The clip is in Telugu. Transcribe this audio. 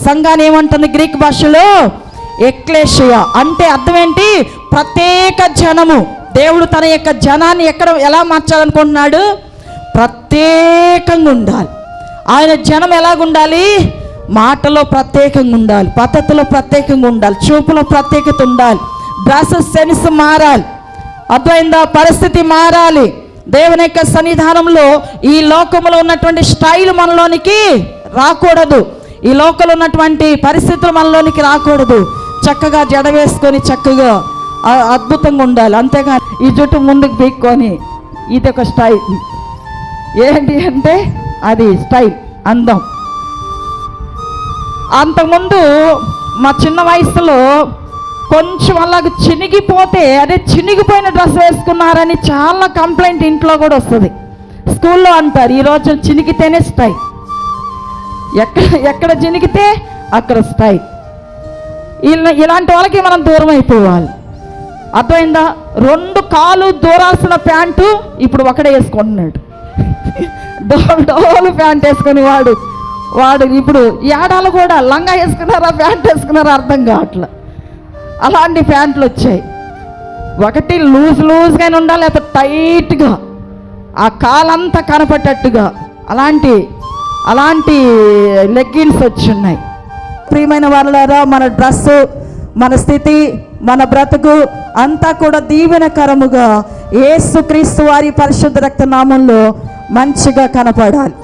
సంఘాన్ని ఏమంటుంది గ్రీక్ భాషలో? ఎక్లేషియా. అంటే అర్థం ఏంటి? ప్రత్యేక జనము. దేవుడు తన యొక్క జనాన్ని ఎలా మార్చాలనుకుంటున్నాడు? ప్రత్యేకంగా ఉండాలి. ఆయన జనం ఎలాగుండాలి? మాటలో ప్రత్యేకంగా ఉండాలి, పద్ధతిలో ప్రత్యేకంగా ఉండాలి, చూపులో ప్రత్యేకత ఉండాలి, డ్రెస్సెస్ సెన్స్ మారాలి. అర్థమైందా? పరిస్థితి మారాలి. దేవుని యొక్క సన్నిధానంలో ఈ లోకంలో ఉన్నటువంటి స్టైల్ మనలోనికి రాకూడదు. ఈ లోకంలో ఉన్నటువంటి పరిస్థితులు మనలోనికి రాకూడదు. చక్కగా జడ వేసుకొని చక్కగా అద్భుతంగా ఉండాలి. అంతేగాని ఈ జుట్టు ముందుకు పీక్కొని ఇది ఒక స్టైల్. ఏంటి అంటే అది స్టైల్, అందం. అంతకుముందు మా చిన్న వయసులో కొంచెం అలాగ చినిగిపోతే అదే చినిగిపోయిన డ్రెస్ వేసుకున్నారని చాలా కంప్లైంట్ ఇంట్లో కూడా వస్తుంది. స్కూల్లో అంటారు ఈరోజు చినిగితేనే స్టైల్, ఎక్కడ చినిగితే అక్కడ స్టైల్. ఇలాంటి వాళ్ళకి మనం దూరం అయిపోవాలి. అర్థమైందా? 2 కాలు దూరాల్సిన ప్యాంటు ఇప్పుడు ఒకడే వేసుకుంటున్నాడు. డోలు ప్యాంట్ వేసుకుని వాడు ఇప్పుడు ఏడాలు కూడా లంగా వేసుకున్నారా ప్యాంట్ వేసుకున్నారా అర్థం కావట్లే. అలాంటి ప్యాంట్లు వచ్చాయి. ఒకటి లూజ్గానే ఉండాలి, లేకపోతే టైట్గా ఆ కాలంతా కనపట్టేట్టుగా అలాంటి లెగ్గిన్స్ వచ్చి ఉన్నాయి. ప్రియమైన వాళ్ళారా, మన డ్రెస్సు, మన స్థితి, మన బ్రతుకు అంతా కూడా దీవెనకరముగా యేసుక్రీస్తు వారి పరిశుద్ధ రక్త నామంలో మంచిగా కనపడాలి.